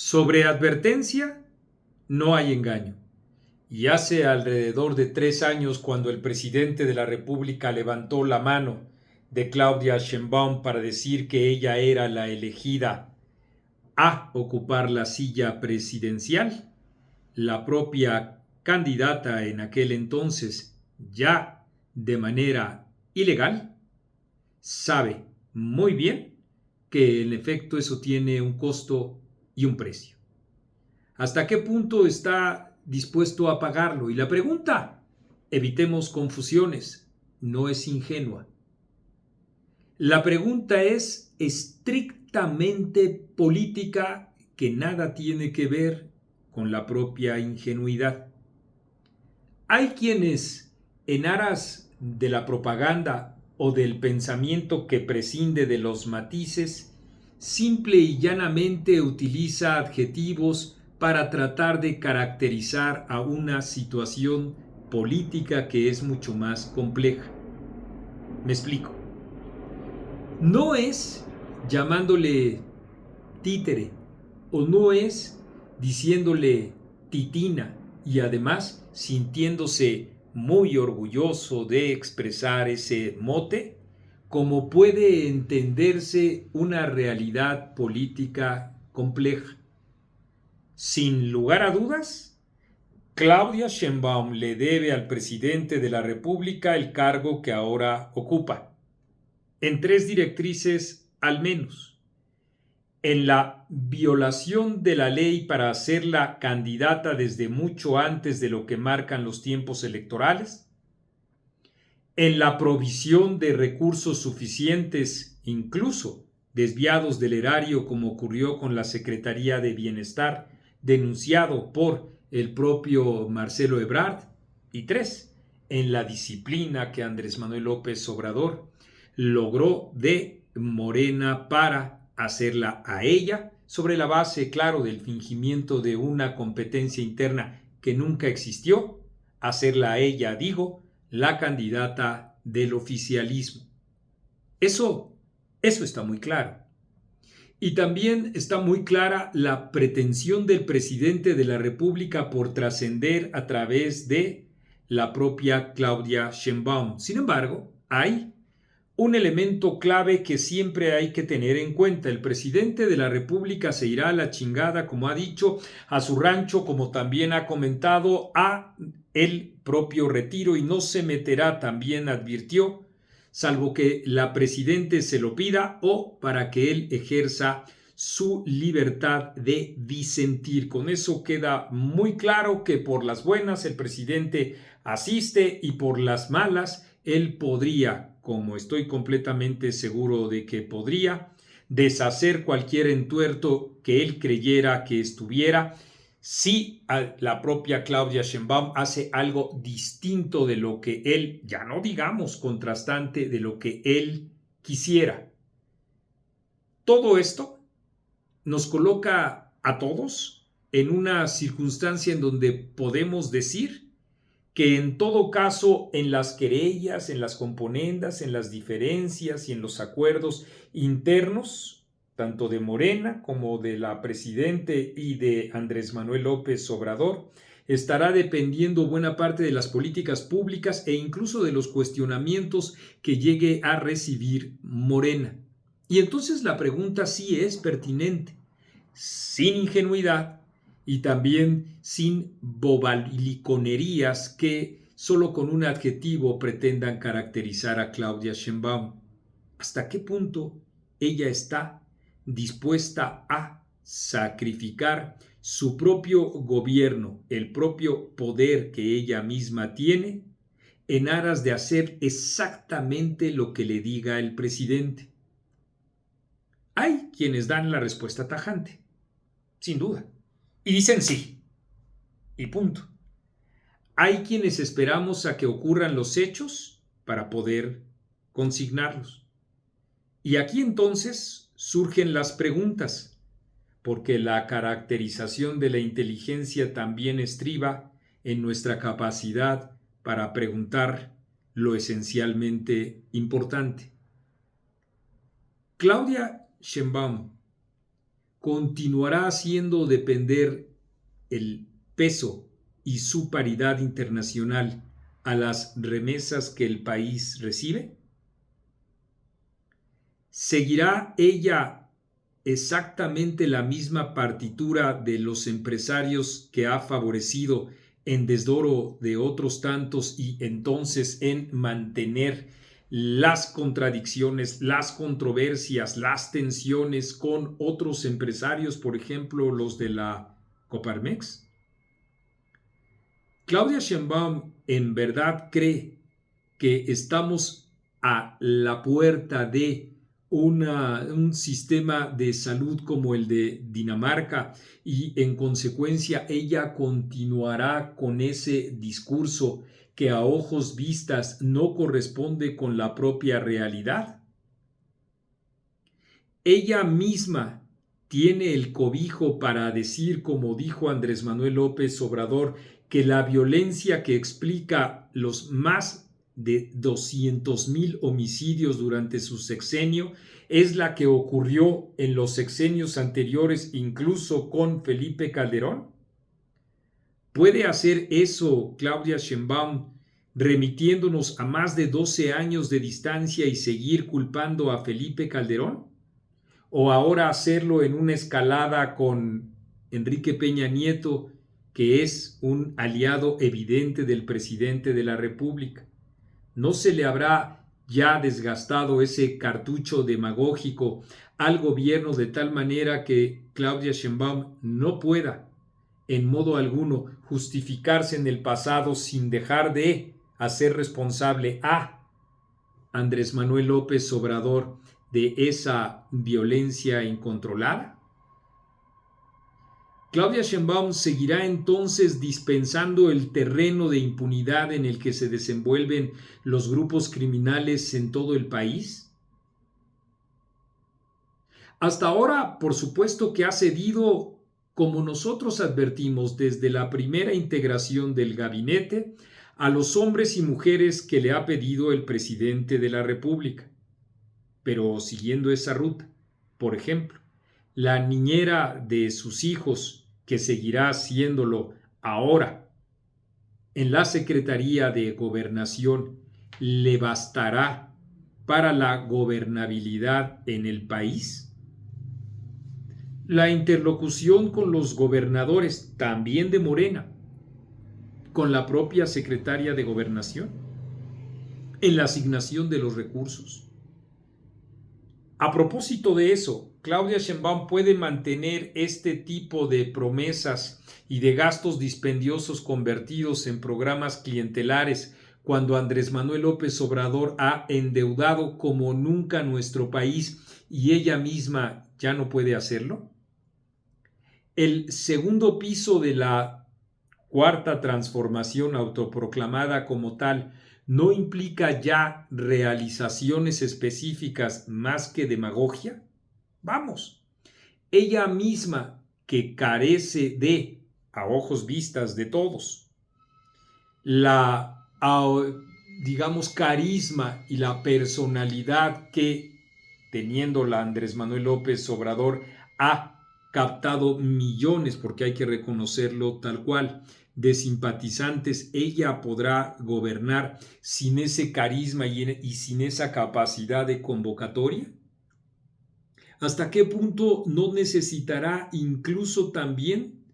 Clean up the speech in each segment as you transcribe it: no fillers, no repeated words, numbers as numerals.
Sobre advertencia, no hay engaño. Y hace alrededor de 3 años, cuando el presidente de la República levantó la mano de Claudia Sheinbaum para decir que ella era la elegida a ocupar la silla presidencial, la propia candidata en aquel entonces, ya de manera ilegal, sabe muy bien que en efecto eso tiene un costo y un precio. ¿Hasta qué punto está dispuesto a pagarlo? Y la pregunta, evitemos confusiones, no es ingenua. La pregunta es estrictamente política, que nada tiene que ver con la propia ingenuidad. Hay quienes, en aras de la propaganda o del pensamiento que prescinde de los matices, simple y llanamente utiliza adjetivos para tratar de caracterizar a una situación política que es mucho más compleja. Me explico. No es llamándole títere o no es diciéndole titina y además sintiéndose muy orgulloso de expresar ese mote, como puede entenderse una realidad política compleja. Sin lugar a dudas, Claudia Sheinbaum le debe al presidente de la República el cargo que ahora ocupa, en 3 directrices al menos: en la violación de la ley para hacerla candidata desde mucho antes de lo que marcan los tiempos electorales, en la provisión de recursos suficientes, incluso desviados del erario, como ocurrió con la Secretaría de Bienestar, denunciado por el propio Marcelo Ebrard, y 3, en la disciplina que Andrés Manuel López Obrador logró de Morena para hacerla a ella, sobre la base, claro, del fingimiento de una competencia interna que nunca existió, hacerla a ella, digo, la candidata del oficialismo. Eso está muy claro. Y también está muy clara la pretensión del presidente de la República por trascender a través de la propia Claudia Sheinbaum. Sin embargo, hay un elemento clave que siempre hay que tener en cuenta. El presidente de la República se irá a la chingada, como ha dicho, a su rancho, como también ha comentado, a el propio retiro, y no se meterá, también advirtió, salvo que la presidente se lo pida o para que él ejerza su libertad de disentir. Con eso queda muy claro que por las buenas el presidente asiste y por las malas él podría, como estoy completamente seguro de que podría, deshacer cualquier entuerto que él creyera que estuviera, si la propia Claudia Sheinbaum hace algo distinto de lo que él, ya no digamos contrastante, de lo que él quisiera. Todo esto nos coloca a todos en una circunstancia en donde podemos decir que en todo caso, en las querellas, en las componendas, en las diferencias y en los acuerdos internos, tanto de Morena como de la presidente y de Andrés Manuel López Obrador, estará dependiendo buena parte de las políticas públicas e incluso de los cuestionamientos que llegue a recibir Morena. Y entonces la pregunta sí es pertinente, sin ingenuidad y también sin bobaliconerías que solo con un adjetivo pretendan caracterizar a Claudia Sheinbaum. ¿Hasta qué punto ella está dispuesta a sacrificar su propio gobierno, el propio poder que ella misma tiene, en aras de hacer exactamente lo que le diga el presidente? Hay quienes dan la respuesta tajante, sin duda, y dicen sí, y punto. Hay quienes esperamos a que ocurran los hechos para poder consignarlos. Y aquí entonces surgen las preguntas, porque la caracterización de la inteligencia también estriba en nuestra capacidad para preguntar lo esencialmente importante. Claudia Sheinbaum continuará haciendo depender el peso y su paridad internacional a las remesas que el país recibe? ¿Seguirá ella exactamente la misma partitura de los empresarios que ha favorecido en desdoro de otros tantos y entonces en mantener las contradicciones, las controversias, las tensiones con otros empresarios, por ejemplo, los de la Coparmex? Claudia Sheinbaum en verdad cree que estamos a la puerta de un sistema de salud como el de Dinamarca y en consecuencia ella continuará con ese discurso que a ojos vistas no corresponde con la propia realidad. Ella misma tiene el cobijo para decir, como dijo Andrés Manuel López Obrador, que la violencia que explica los más de 200,000 homicidios durante su sexenio es la que ocurrió en los sexenios anteriores, incluso con Felipe Calderón. ¿Puede hacer eso Claudia Sheinbaum remitiéndonos a más de 12 años de distancia y seguir culpando a Felipe Calderón? ¿O ahora hacerlo en una escalada con Enrique Peña Nieto, que es un aliado evidente del presidente de la República? ¿No se le habrá ya desgastado ese cartucho demagógico al gobierno de tal manera que Claudia Sheinbaum no pueda en modo alguno justificarse en el pasado sin dejar de hacer responsable a Andrés Manuel López Obrador de esa violencia incontrolada? Claudia Sheinbaum seguirá entonces dispensando el terreno de impunidad en el que se desenvuelven los grupos criminales en todo el país. Hasta ahora, por supuesto que ha cedido, como nosotros advertimos desde la primera integración del gabinete, a los hombres y mujeres que le ha pedido el presidente de la República. Pero siguiendo esa ruta, por ejemplo, la niñera de sus hijos, que seguirá haciéndolo ahora en la Secretaría de Gobernación, ¿le bastará para la gobernabilidad en el país? La interlocución con los gobernadores, también de Morena, con la propia secretaria de Gobernación, en la asignación de los recursos. A propósito de eso, Claudia Sheinbaum puede mantener este tipo de promesas y de gastos dispendiosos convertidos en programas clientelares cuando Andrés Manuel López Obrador ha endeudado como nunca nuestro país y ella misma ya no puede hacerlo. El segundo piso de la cuarta transformación autoproclamada como tal ¿no implica ya realizaciones específicas más que demagogia? Vamos, ella misma que carece de, a ojos vistas de todos, la, digamos, carisma y la personalidad que, teniéndola Andrés Manuel López Obrador, ha captado millones, porque hay que reconocerlo tal cual, de simpatizantes, ella podrá gobernar sin ese carisma y sin esa capacidad de convocatoria? ¿Hasta qué punto no necesitará incluso también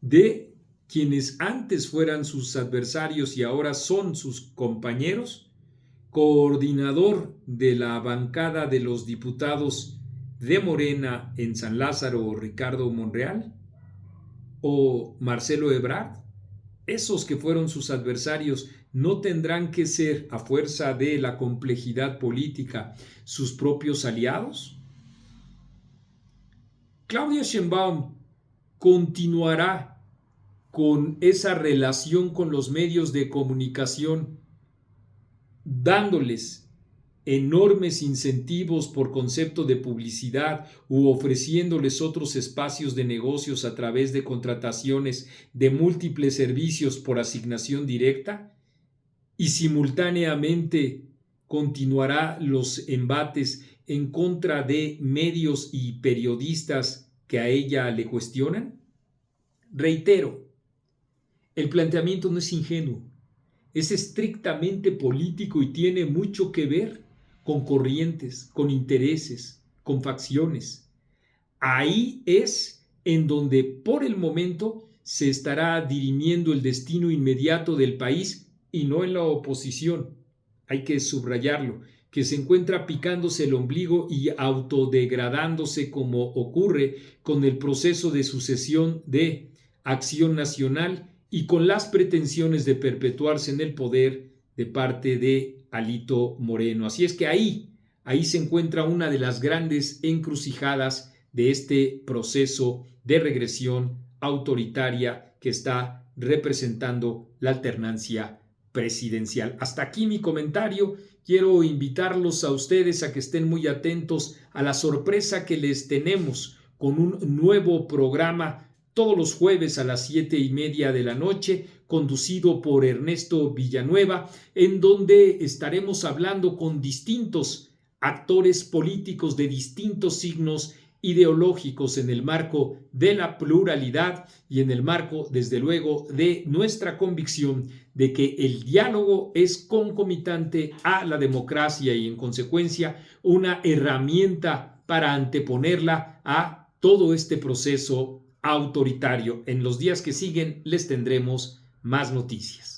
de quienes antes fueran sus adversarios y ahora son sus compañeros? Coordinador de la bancada de los diputados de Morena en San Lázaro, Ricardo Monreal, o Marcelo Ebrard. Esos que fueron sus adversarios no tendrán que ser, a fuerza de la complejidad política, sus propios aliados. Claudia Sheinbaum continuará con esa relación con los medios de comunicación, dándoles enormes incentivos por concepto de publicidad u ofreciéndoles otros espacios de negocios a través de contrataciones de múltiples servicios por asignación directa, y simultáneamente continuará los embates en contra de medios y periodistas que a ella le cuestionan? Reitero, el planteamiento no es ingenuo, es estrictamente político y tiene mucho que ver con corrientes, con intereses, con facciones. Ahí es en donde por el momento se estará dirimiendo el destino inmediato del país y no en la oposición. Hay que subrayarlo, que se encuentra picándose el ombligo y autodegradándose como ocurre con el proceso de sucesión de Acción Nacional y con las pretensiones de perpetuarse en el poder de parte de Alito Moreno. Así es que ahí se encuentra una de las grandes encrucijadas de este proceso de regresión autoritaria que está representando la alternancia presidencial. Hasta aquí mi comentario. Quiero invitarlos a ustedes a que estén muy atentos a la sorpresa que les tenemos con un nuevo programa todos los jueves a las 7:30 de la noche, conducido por Ernesto Villanueva, en donde estaremos hablando con distintos actores políticos de distintos signos ideológicos en el marco de la pluralidad y en el marco, desde luego, de nuestra convicción de que el diálogo es concomitante a la democracia y, en consecuencia, una herramienta para anteponerla a todo este proceso autoritario. En los días que siguen les tendremos más noticias.